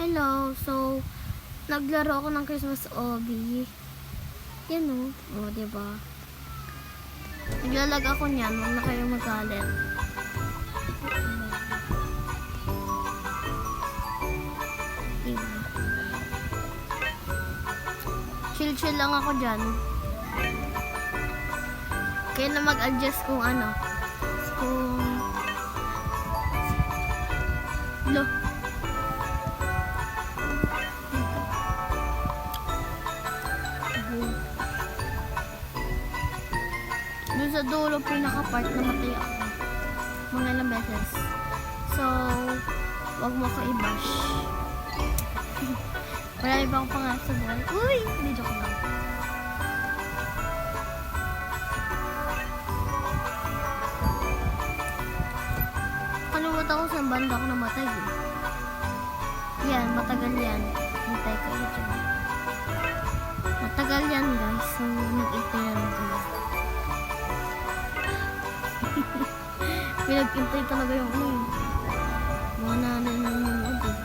Hello, so naglaro ako ng Christmas Obby. Yan o, diba? Naglalag ako niyan, huwag na kayo magalit. Diba? Chill lang ako dyan. Kaya na mag-adjust kung ano. Kung... Lo. Doon sa dulo, pinaka-part na matay ako. Mga ilang beses. So, wag mo ko i-bash. Marami pa akong pangarap sa buhay. Uy! Hindi, joke lang. Kalimutan ko saan banda ako namatay. Yan, matagal yan. Hintay kayo dyan. Matagal yan, guys. So, nag-intay na lang kayo. Pinag-intay talaga yung ano yun. Mga nanay na nanonood eh.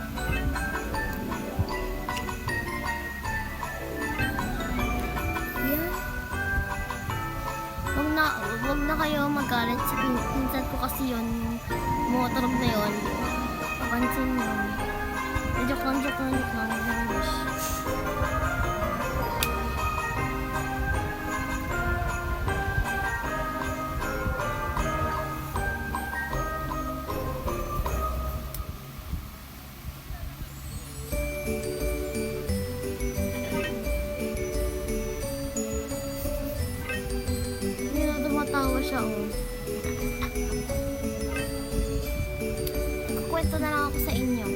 Yan. Wag na kayo magalit sa pinsan ko kasi yun. Yung motorog na yun. Papansin mo. Joke lang. Tumatawa siya, oh. Kukwento na lang ako sa inyo.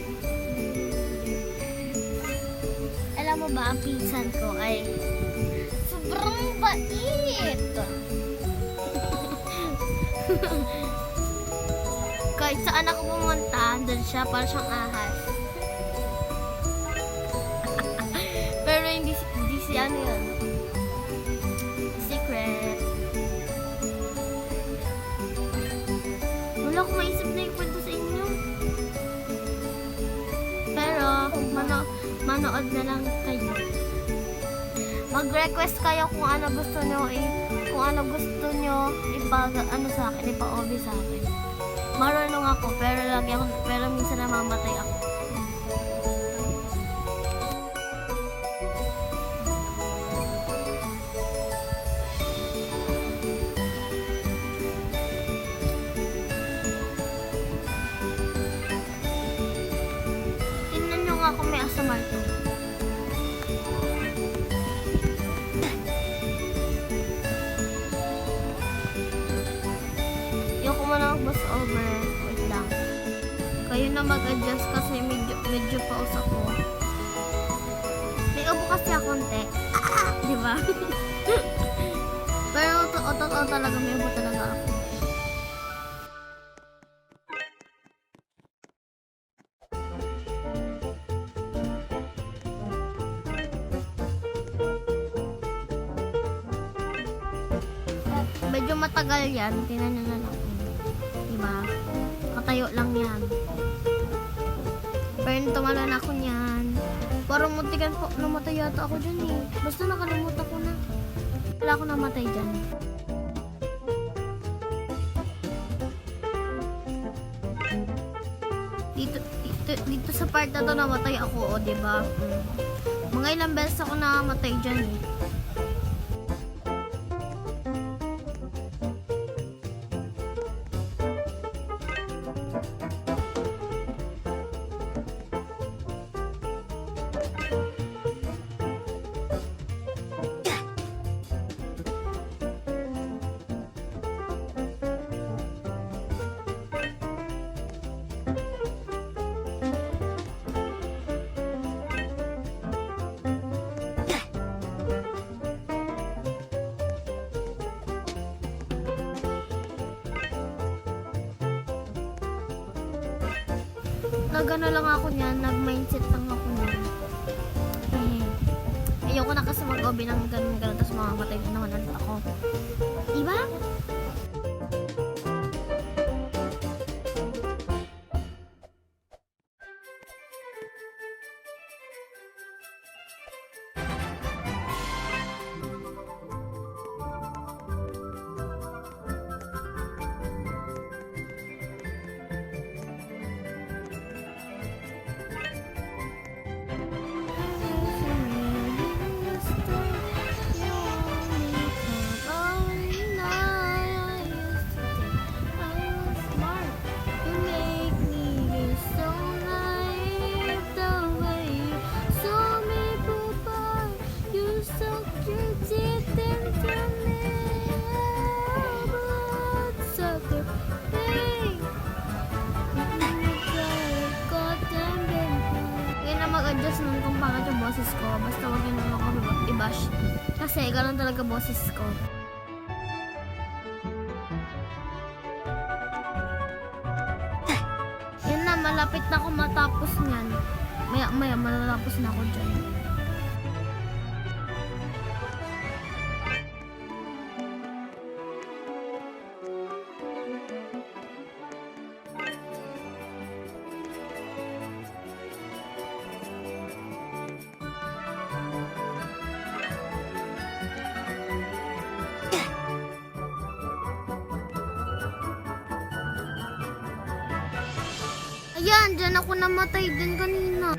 Alam mo ba, ang pinsan ko ay sobrang bait. Kahit saan ako pumunta, doon siya, para siyang ahas. Pero hindi si ano yun. Secret. Wala akong maisip na yung kwento sa inyo. Pero, manood na lang kayo. Mag-request kayo kung ano gusto nyo sa akin, ipa-obby sa akin. Marunong ako, pero minsan namamatay ako. Tingnan nyo nga kung may ASMR to. Ayoko mo na mag-boss over. Wait lang. Kayo na mag-adjust kasi medyo pause ako. May ubo kasi ako konti. Diba? Pero totoo talaga, may ubo talaga ako. Medyo matagal yan. Tingnan nyo na lang. Diba? Katayo lang yan. Pero tumala na ako niyan. Parang muntikan po. Namatay yata ako dyan eh. Basta nakalimutan ko na. Wala ako namatay dyan. Dito sa part na to namatay ako. O, diba? Mga ilang beses ako namatay dyan eh. Nagano lang ako niyan, nag-mindset lang ako niyan. Ayoko na kasi mag-obi ng ganun, tapos mamamatay din naman ulit ako. Diba? mag-adjust nun kung bakit yung boses ko. Basta wag yun naman ako i-bash. Kasi ganun talaga boses ko. Yun na, malapit na ako matapos niyan. Maya, matatapos na ako dyan. Ayan, dyan ako namatay din kanina.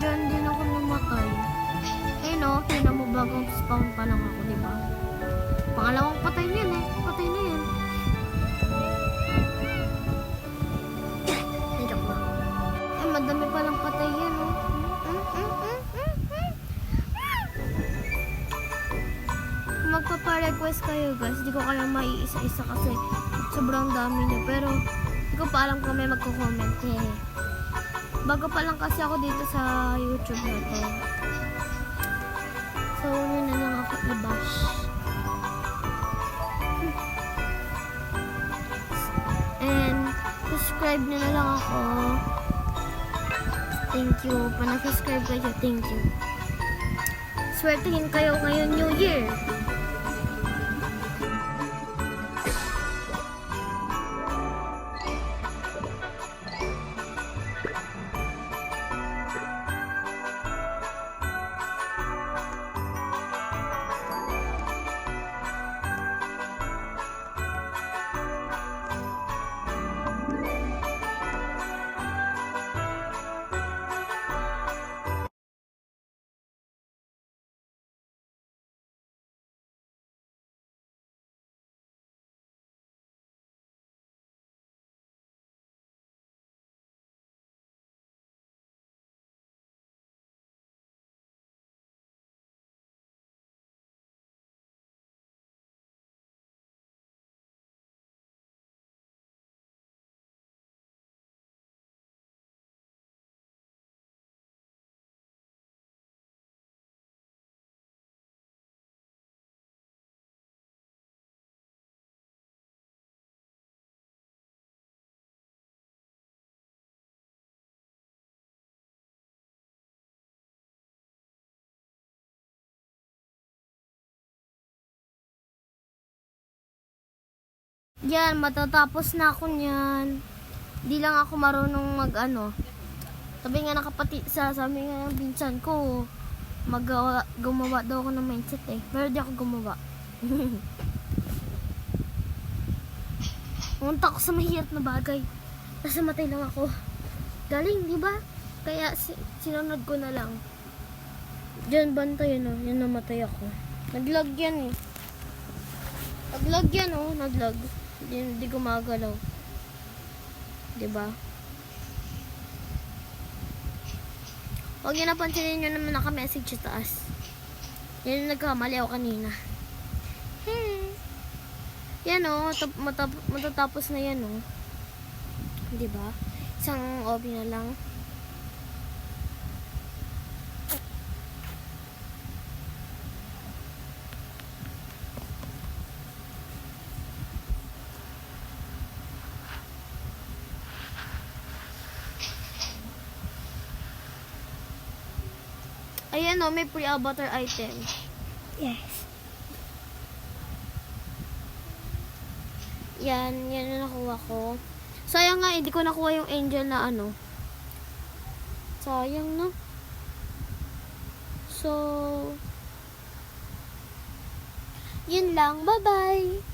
Diyan din ako namatay. Eh no, tingnan mo bagong spawn pa lang ako, di ba? Pangalawang patay niyan eh. Patay na yan. Joke lang. Eh, madami palang patay yan, oh. Kung magpapa-request kayo, guys, di ko kaya maiisa-isa kasi sobrang dami niyo. Pero, di ko pa alam kung may magko-comment eh. Bago pa lang kasi ako dito sa YouTube na to. So, yun na lang ako i-bash. And, subscribe nyo na lang ako. Thank you. Panag-subscribe kayo, thank you. Swertihin kayo ngayon New Year. Yan, matatapos na ako niyan. Di lang ako marunong mag-ano. Sabi nga sabi nga ng pinsan ko, gumawa daw ako ng mindset eh. Pero di ako gumawa. Pumunta ako sa mahirap na bagay. Tapos matay lang ako. Galing, di ba? Kaya sinunod ko na lang. Diyan banta yun oh. Yan namatay ako. Naglag yan eh. Naglag yan oh. Naglag. Hindi gumagalaw. Diba? Huwag nyo napansinin nyo naman naka-message sa taas. Yan yung nagkamali ako kanina. Yan o. Matatapos na yan o. Diba? Isang OB na lang. Ayan o, may pre-avatar item. Yes. Yan yung nakuha ko. Sayang nga, hindi ko nakuha yung angel na ano. Sayang no. So, yun lang. Bye-bye!